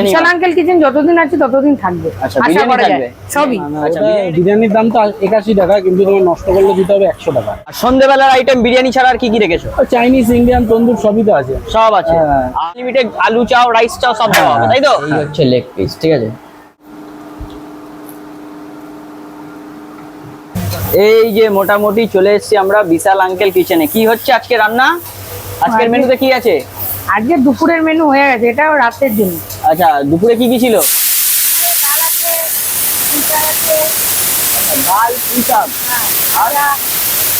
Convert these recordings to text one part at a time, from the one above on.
বিশাল uncle kitchen যতদিন আছে ততদিন থাকবে। আচ্ছা, আশা বিরিয়ানি করা যায় থাকবে? সবই। আচ্ছা, বিরিয়ানির দাম তো 81 টাকা, কিন্তু তোমার নষ্ট করলে দিতে হবে 100 টাকা। আর সন্ধ্যেবেলার আইটেম বিরিয়ানি ছাড়া আর কি কি রেখেছো? চাইনিজ, ইন্ডিয়ান, তন্দুর সবই তো আছে। সব আছে, হ্যাঁ। আনলিমিটেড আলু চাও, রাইস চাও, সব দেওয়া হবে, তাই তো? এই হচ্ছে লেগ পিস, ঠিক আছে। এই যে মোটামুটি চলে এসেছি আমরা বিশাল আঙ্কেল কিচেনে। কি হচ্ছে আজকে রান্না? আজকের মেনুতে কি আছে? আজকে দুপুরের মেনু হয়ে গেছে, এটাও রাতের জন্য। আচ্ছা, দুপুরে কি কি ছিল? ডাল, পুঁই শাক,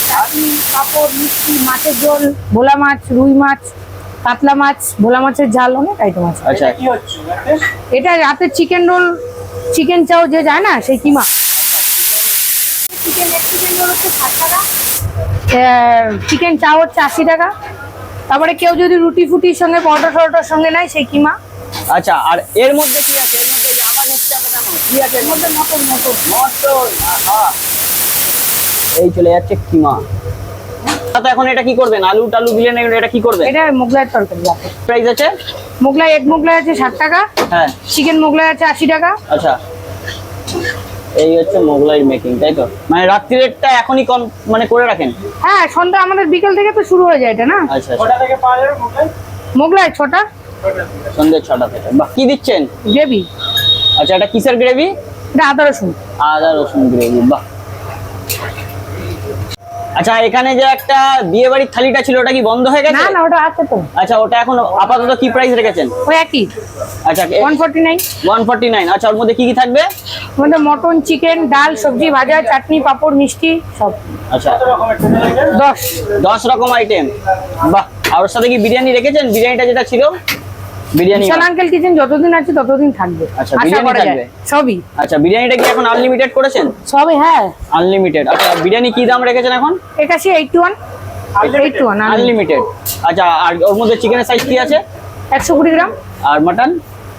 চাটনি, পাঁপড়, মিষ্টি, মাছের ঝোল, ভোলা মাছ, রুই মাছ, কাতলা মাছ, ভোলা মাছের ঝাল, অনেক আইটেম আছে। আচ্ছা, এটা রাতের চিকেন রোল, চিকেন চাও যে যায় না, সেই কিমা। চিকেন রোল হচ্ছে 60 টাকা, চিকেন চাও হচ্ছে 80 টাকা। তারপরে কেউ যদি রুটি ফুটির সঙ্গে পরোটা টরোটার সঙ্গে নেয়, সেই কিমা। আচ্ছা, আর এর মধ্যে কি আছে? এর মধ্যে আবার হচ্ছে কেন কি আছে? এর মধ্যে মটন। আহা, এই চলে যাচ্ছে কিমা। তো এখন এটা কি করবেন? আলু টালু দিলেন, এটা কি করবেন? এটা মোগলাইয়ের তরকারি আছে। প্রাইস আছে? মোগলাই, এক মোগলাই আছে 60 টাকা, হ্যাঁ। চিকেন মোগলাই আছে 80 টাকা। আচ্ছা, এই হচ্ছে মোগলাই মেকিং, তাই তো? মানে রাত্রিরেরটা এখনই কম মানে করে রাখেন? হ্যাঁ, সন্ধ্যা আমাদের বিকেল থেকে তো শুরু হয়ে যায় এটা না। আচ্ছা, কটা থেকে পাওয়া যাবে মোগলাই? মোগলাই 6টা, সন্ধ্যে 6টা থেকে। বাহ, কি দিচ্ছেন? গ্রেভি। আচ্ছা, এটা কিসের গ্রেভি? এটা আদা রসুন। আদা রসুন গ্রেভি, বাহ। আচ্ছা, এখানে যে একটা বিয়ে বাড়ির থালিটা ছিল, ওটা কি বন্ধ হয়ে গেছে? না, ওটা আছে তো। আচ্ছা, ওটা এখন আপাতত কি প্রাইস রেখেছেন? ওই একই, আচ্ছা, 149। 149। আচ্ছা, ওর মধ্যে কি কি থাকবে? আমাদের মটন, চিকেন, ডাল, সবজি, ভাজা, চাটনি, পাঁপড়, মিষ্টি সব। আচ্ছা, 10 রকম আইটেম, বাহ। আর ওর সাথে কি বিরিয়ানি রেখেছেন? বিরিয়ানিটা যেটা ছিল বিরিয়ানি, বিশাল আঙ্কেল কিচেন যতদিন আছে ততদিন থাকবে। আচ্ছা, আশা বিরিয়ানি করা যায় থাকবে? সবই। আচ্ছা, বিরিয়ানিটা কি এখন আনলিমিটেড করেছেন? সবই, হ্যাঁ, আনলিমিটেড। আচ্ছা, বিরিয়ানি কি দাম রেখেছেন এখন? 81 আনলিমিটেড। আচ্ছা, আর ওর মধ্যে চিকেনের সাইজ কি আছে? 120 গ্রাম। আর মাটন?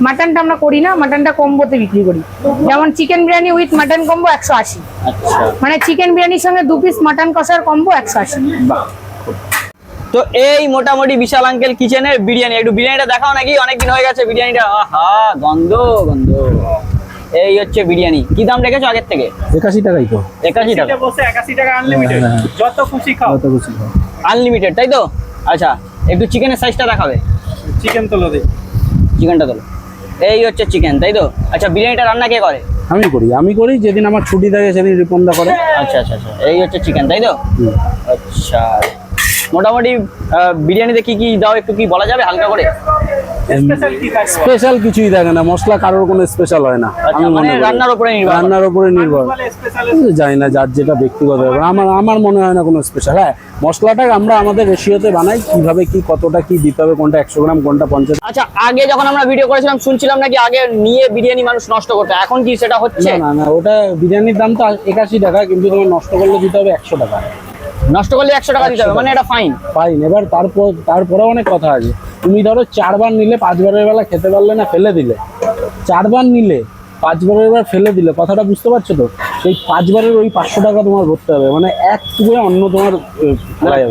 মাটনটা আমরা করি না, মাটনটা কম্বোতে বিক্রি করি। যেমন chicken biryani with mutton combo 180, আচ্ছা, মানে চিকেন বিরিয়ানির সঙ্গে 2 পিস মাটন কষার কম্বো 180। বাহ। তো এই মোটামুটি বিশাল আঙ্কেল কিচেনের বিরিয়ানি। একটু বিরিয়ানিটা দেখাও নাকি, অনেকদিন হয়ে গেছে বিরিয়ানিটা। আহা, গন্ধ। এই হচ্ছে বিরিয়ানি। কি দাম রেখেছো আগের থেকে? 81 টাকাই তো। 81 টাকা বসে 81 টাকা আনলিমিটেড, যত খুশি খাও। কত কিছু খাও। আনলিমিটেড, তাই তো? আচ্ছা, একটু চিকেনের সাইজটা দেখাবে। চিকেন তোলো দিই। চিকেনটা তোলো। এই হচ্ছে চিকেন, তাই তো? আচ্ছা, বিরিয়ানিটা রান্না কে করে? আমি করি যেদিন আমার ছুটি থাকে সেদিন রিপনদা করে। আচ্ছা, এই হচ্ছে চিকেন, তাই তো? আচ্ছা, মোটামুটি বিরিয়ানিতে কি কি দাও একটু কি বলা যাবে হালকা করে? স্পেশাল কি থাকে? স্পেশাল কিছুই থাকে না, মশলা কারোর কোনো স্পেশাল হয় না। আচ্ছা, আমি মানে মনে করি রান্নার উপরে নির্ভর। রান্নার উপরে নির্ভর। বলে স্পেশাল জানি না, যার যেটা ব্যক্তিগত ব্যাপার। আমার মনে হয় না কোনো স্পেশাল। হ্যাঁ, মশলাটা আমরা আমাদের রেশিওতে বানাই, কিভাবে কি কতটা কি দিতে হবে, কোনটা 100 গ্রাম, কোনটা 50। আচ্ছা, আগে যখন আমরা ভিডিও করেছিলাম শুনছিলাম নাকি আগে নিয়ে বিরিয়ানি মানুষ নষ্ট করতো, এখন কি সেটা হচ্ছে? না, ওটা বিরিয়ানির দাম তো 81 টাকা, কিন্তু তোমার নষ্ট করলে দিতে হবে 100 টাকা। নষ্ট করলে 100 টাকা দিতে হবে, মানে এটা ফাইন? ফাইন। এবার তারপরে অনেক কথা আছে। তুমি ধরো 4 বার নিলে, 5 বারের বেলা খেতে পারলে না, ফেলে দিলে। 4 বার নিলে 5 বারের বার ফেলে দিলে, কথাটা বুঝতে পারছো তো? সেই 5 বারের ওই 500 টাকা তোমার ভরতে হবে, মানে এক টুকরে অন্য তোমার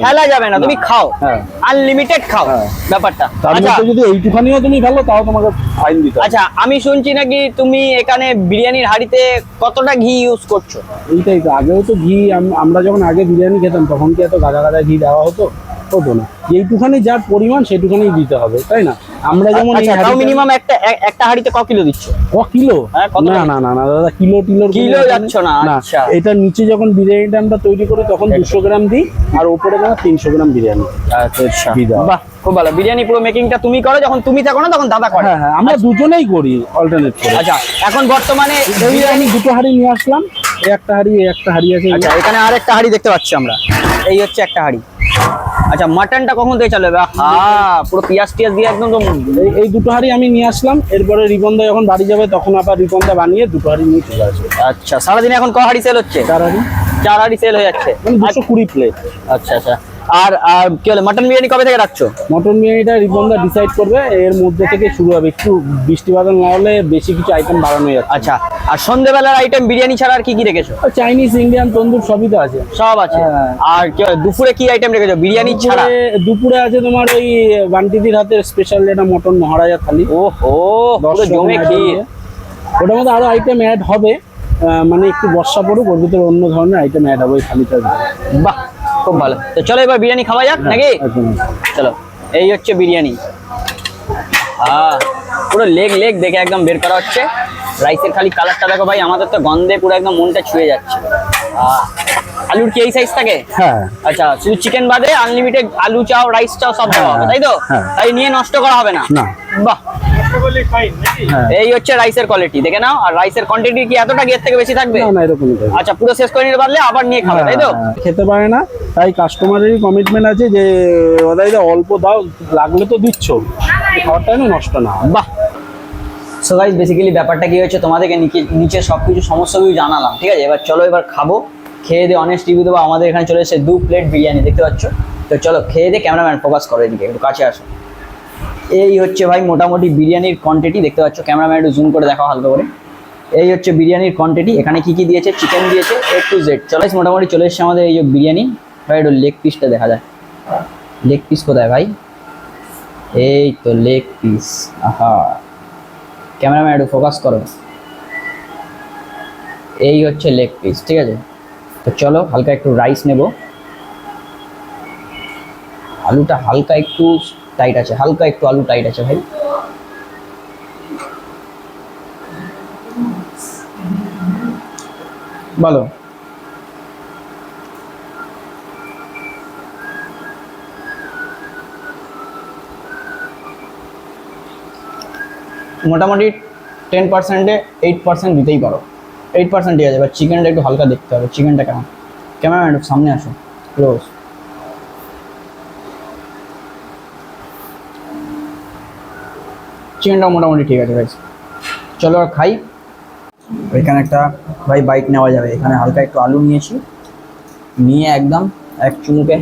ফেলা যাবে না, তুমি খাও, হ্যাঁ, আনলিমিটেড খাও, হ্যাঁ। ব্যাপারটা। তার আচ্ছা, মধ্যে যদি এইটুখানিও তুমি ফেলো, তাও তোমাকে ফাইন দিতে হবে। আচ্ছা, আমি শুনছি নাকি তুমি এখানে বিরিয়ানির হাঁড়িতে কতটা ঘি ইউজ করছো? এইটাই তো। আগেও তো ঘি, আমরা যখন আগে বিরিয়ানি খেতাম তখন কি এত গাদা গাদা ঘি দেওয়া হতো না। এইটুখানি যার পরিমাণ সেটুখানি দিতে হবে, তাই না? আমরা যেমন আচ্ছা, তাও মিনিমাম একটা হাঁড়িতে ক কিলো দিচ্ছ? কিলো? হ্যাঁ, কত না দাদা, কিলো কিলো যাচ্ছ না। আচ্ছা, এটা নিচে যখন বিরিয়ানিটা আমরা তৈরি করি তখন 200 গ্রাম দিই, আর উপরে তোমার 300 গ্রাম বিরিয়ানি। আচ্ছা, দিই দাও। বাহ, খুব ভালো। বিরিয়ানি পুরো মেকিংটা তুমি করো, যখন তুমি থাকো না তখন দাদা করে? হ্যাঁ, আমরা দুজনেই করি, অল্টারনেট করে। আচ্ছা, এখন বর্তমানে আমি 2টো হাঁড়ি নিয়ে আসলাম, এই একটা হাঁড়ি আছে। আচ্ছা, এখানে আরেকটা হাঁড়ি দেখতে পাচ্ছি আমরা। এই হচ্ছে একটা হাঁড়ি। আচ্ছা, মাটনটা কখন থেকে চালু হবে? হ্যাঁ, পুরো পিয়াজ দিয়ে একদম তো। এই 2টো হাঁড়ি আমি নিয়ে আসলাম, এরপরে রিপনদা যখন বাড়ি যাবে তখন আবার রিপনদা বানিয়ে 2টো হাঁড়ি নিয়ে চলে আসবে। আচ্ছা, সারাদিনে এখন ক হাঁড়ি সেল হচ্ছে? 4 হাঁড়ি, 4 হাঁড়ি সেল হয়ে যাচ্ছে, মানে 220 প্লেট। আচ্ছা। আর আর কি বলে মাটন বিরিয়ানি কবে থেকে রাখছো? মটন বিরিয়ানিটা রিপনদা ডিসাইড করবে, এর মধ্যে থেকে শুরু হবে। একটু বৃষ্টি বাদল না হলে বেশি কিছু আইটেম বাড়ানো যাচ্ছে। আচ্ছা, আর সন্ধ্যেবেলার আইটেম বিরিয়ানি ছাড়া আর কি কি রেখেছো? চাইনিজ, ইন্ডিয়ান, তন্দুর সবই তো আছে। সব আছে। হ্যাঁ। আর কি বলে, দুপুরে কি আইটেম রেখেছো বিরিয়ানি ছাড়া? দুপুরে আছে তোমার ওই বান্টিদির হাতের স্পেশাল যেটা মটন মহারাজা থালি। ওহো, 10 পুরো জমে রকমের ক্ষীর। item দিয়ে। ওটার মধ্যে আরো আইটেম অ্যাড হবে, মানে একটু বর্ষা পড়ুক, ওর ভিতরে অন্য ধরনের আইটেম অ্যাড হবে ওই থালিটার ভিতরে। বাহ, খুব ভালো। তো চলো এবার বিরিয়ানি খাওয়া যাক নাকি? একদম। চলো, এই হচ্ছে বিরিয়ানি। পুরো লেগ লেগ দেখে একদম বের করা হচ্ছে। রাইসের খালি কালারটা দেখো ভাই, আমাদের তো গন্ধে পুরো একদম মনটা ছুঁয়ে যাচ্ছে। আলুর কি এই সাইজ থাকে? হ্যাঁ। আচ্ছা, শুধু চিকেন বাদে আনলিমিটেড আলু চাও, রাইস চাও, সব দেওয়া হবে, তাই তো? হ্যাঁ। তাই নিয়ে নষ্ট করা হবে না। না। বাহ, ফাইন নাকি? হ্যাঁ। এই হচ্ছে রাইসের কোয়ালিটি দেখে নাও। আর রাইসের কোয়ান্টিটি কি এতটা গিয়ে থেকে বেশি থাকবে? না না, এরকমই থাকবে। আচ্ছা, পুরো শেষ করে নিতে পারলে আবার নিয়ে খাবে, তাই তো? হ্যাঁ, খেতে পারে না, তাই কাস্টমারেরই কমিটমেন্ট আছে যে দাদা অল্প দাও, লাগলে তো দিচ্ছ, খাবারটা যেন নষ্ট না হয়। বাহ। সো গাইস, বেসিক্যালি ব্যাপারটা কি হয়েছে, তোমাদেরকে নিচে সবকিছু সমস্ত কিছু জানালাম, ঠিক আছে? এবার চলো এবার খাবো, খেয়ে দিয়ে অনেস্ট রিভিউ দেবো। আমাদের এখানে চলে এসেছে 2 প্লেট বিরিয়ানি, দেখতে পাচ্ছ? তো চলো খেয়ে দিয়ে, ক্যামেরাম্যান ফোকাস করো এদিকে, একটু কাছে আসো। এই হচ্ছে ভাই মোটামুটি বিরিয়ানির কোয়ান্টিটি, দেখতে পাচ্ছ? ক্যামেরাম্যান একটু জুম করে দেখাও হালকা করে। এই হচ্ছে বিরিয়ানির কোয়ান্টিটি। এখানে কি কি দিয়েছে? চিকেন দিয়েছে A to Z। চলো মোটামুটি চলে এসেছে আমাদের এই যে বিরিয়ানি। ভাই একটু লেগ পিসটা দেখা যায়। লেগ পিস কোথায় ভাই? এই তো লেগ পিস। আহা, ক্যামেরাম্যান একটু ফোকাস করো। এই হচ্ছে লেগ পিস, ঠিক আছে? তো চলো হালকা একটু রাইস নেব। আলুটা হালকা একটু টাইট আছে, হালকা একটু আলু টাইট আছে ভাই। বলো। মোটামুটি 10%-এ 8% দিতেই পারো। 8% ঠিক আছে। এবার চিকেনটা একটু হালকা দেখতে হবে, চিকেনটা কেমন। ক্যামেরাম্যান একটু সামনে আসো, ক্লোজ। চিকেনটাও মোটামুটি ঠিক আছে ভাই। চলো আর খাই। এখানে একটা ভাই বাইট নেওয়া যাবে। এখানে হালকা একটু আলু নিয়েছি, নিয়ে একদম এক চুমুকে